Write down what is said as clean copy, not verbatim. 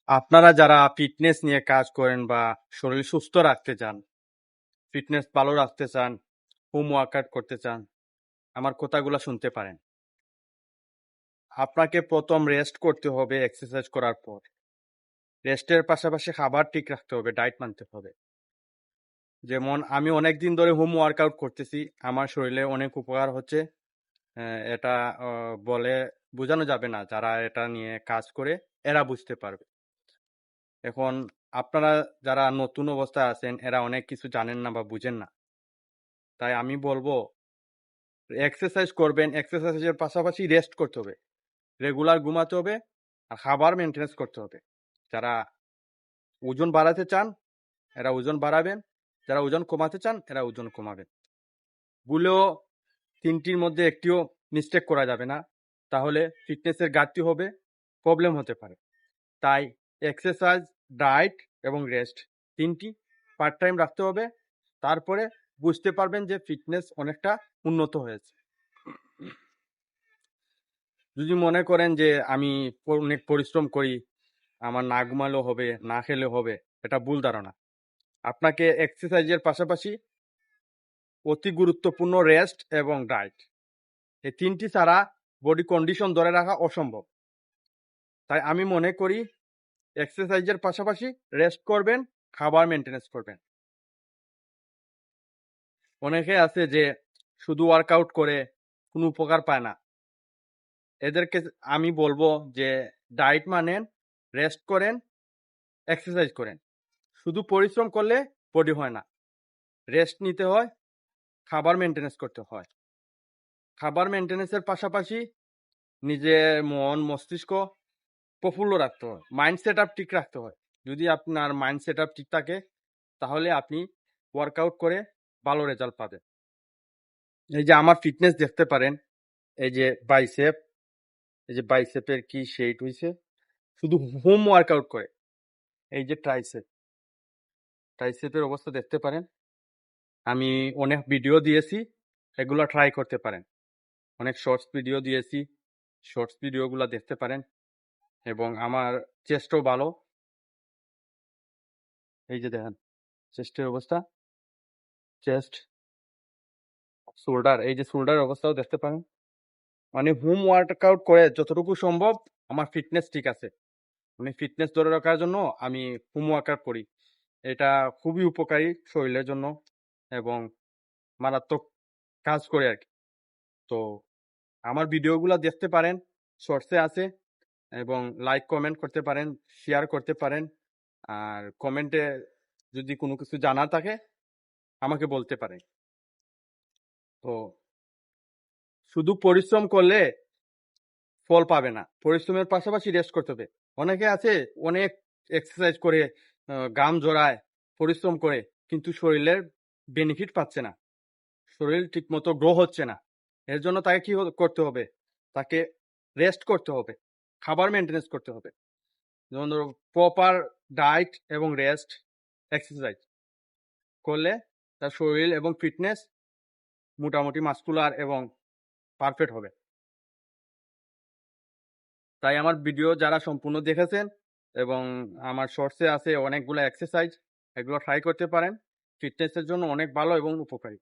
আপনারা যারা ফিটনেস নিয়ে কাজ করেন বা শরীর সুস্থ রাখতে চান, ফিটনেস ভালো রাখতে চান, হোম ওয়ার্কআউট করতে চান, আমার কথাগুলো শুনতে পারেন। আপনাকে প্রথম রেস্ট করতে হবে এক্সারসাইজ করার পর। রেস্টের পাশাপাশি খাবার ঠিক রাখতে হবে, ডায়েট মানতে হবে। যেমন আমি অনেক দিন ধরে হোম ওয়ার্কআউট করতেছি, আমার শরীরে অনেক উপকার হচ্ছে। এটা বলে বোঝানো যাবে না, যারা এটা নিয়ে কাজ করে এরা বুঝতে পারবে। এখন আপনারা যারা নতুন অবস্থায় আছেন এরা অনেক কিছু জানেন না বা বুঝেন না, তাই আমি বলবো এক্সারসাইজ করবেন, এক্সারসাইজের পাশাপাশি রেস্ট করতে হবে, রেগুলার ঘুমাতে হবে, আর খাবার মেনটেন্স করতে হবে। যারা ওজন বাড়াতে চান এরা ওজন বাড়াবেন, যারা ওজন কমাতে চান এরা ওজন কমাবেন। ভুলেও তিনটির মধ্যে একটিও মিস্টেক করা যাবে না, তাহলে ফিটনেসের ঘাটতি হবে, প্রবলেম হতে পারে। তাই এক্সারসাইজ, ডায়েট এবং রেস্ট তিনটি পার্ট টাইম রাখতে হবে। তারপরে বুঝতে পারবেন যে ফিটনেস অনেকটা উন্নত হয়েছে। যদি মনে করেন যে আমি অনেক পরিশ্রম করি, আমার না ঘুমালেও হবে, না খেলেও হবে, এটা ভুল ধারণা। আপনাকে এক্সারসাইজের পাশাপাশি অতি গুরুত্বপূর্ণ রেস্ট এবং ডায়েট, এই তিনটি ছাড়া বডি কন্ডিশন ধরে রাখা অসম্ভব। তাই আমি মনে করি এক্সারসাইজের পাশাপাশি রেস্ট করবেন, খাবার মেনটেনেন্স করবেন। অনেকে আছে যে শুধু ওয়ার্কআউট করে কোনো উপকার পায় না, এদেরকে আমি বলবো যে ডায়েট মানেন, রেস্ট করেন, এক্সারসাইজ করেন। শুধু পরিশ্রম করলে বডি হয় না, রেস্ট নিতে হয়, খাবার মেনটেনেন্স করতে হয়। খাবার মেনটেনেন্সের পাশাপাশি নিজের মন মস্তিষ্ক প্রফুল্ল রাখতে হয়, মাইন্ড সেট আপ ঠিক রাখতে হয়। যদি আপনার মাইন্ড সেট আপ ঠিক থাকে তাহলে আপনি ওয়ার্কআউট করে ভালো রেজাল্ট পাবেন। এই যে আমার ফিটনেস দেখতে পারেন, এই যে বাইসেপ, এই যে বাইসেপের কি শেড হয়েছে শুধু হোম ওয়ার্কআউট করে। এই যে ট্রাইসেপ, ট্রাইসেপের অবস্থা দেখতে পারেন। আমি অনেক ভিডিও দিয়েছি, এগুলো ট্রাই করতে পারেন। অনেক শর্টস ভিডিও দিয়েছি, শর্টস ভিডিওগুলো দেখতে পারেন। এবং আমার চেস্টও ভালো, এই যে দেখেন চেস্টের অবস্থা, চেস্ট, শোল্ডার, এই যে শোল্ডারের অবস্থাও দেখতে পারেন। মানে হোম ওয়ার্কআউট করে যতটুকু সম্ভব আমার ফিটনেস ঠিক আছে। আমি ফিটনেস ধরে রাখার জন্য আমি হোম ওয়ার্কআউট করি। এটা খুবই উপকারী শরীরের জন্য এবং মারাত্মক কাজ করে আর কি। তো আমার ভিডিওগুলো দেখতে পারেন, শর্টসে আছে, এবং লাইক কমেন্ট করতে পারেন, শেয়ার করতে পারেন। আর কমেন্টে যদি কোনো কিছু জানার থাকে আমাকে বলতে পারেন। তো শুধু পরিশ্রম করলে ফল পাবে না, পরিশ্রমের পাশাপাশি রেস্ট করতে হবে। অনেকে আছে অনেক এক্সারসাইজ করে, ঘাম ঝরায়, পরিশ্রম করে, কিন্তু শরীরের বেনিফিট পাচ্ছে না, শরীর ঠিক মতো গ্রো হচ্ছে না। এর জন্য তাকে কি করতে হবে? তাকে রেস্ট করতে হবে, খাবার মেনটেনেন্স করতে হবে। যেমন ধরো প্রপার ডায়েট এবং রেস্ট, এক্সারসাইজ করলে তার শরীর এবং ফিটনেস মোটামুটি মাস্কুলার এবং পারফেক্ট হবে। তাই আমার ভিডিও যারা সম্পূর্ণ দেখেছেন এবং আমার শর্টসে আছে অনেকগুলো এক্সারসাইজ, এগুলো ট্রাই করতে পারেন, ফিটনেসের জন্য অনেক ভালো এবং উপকারী।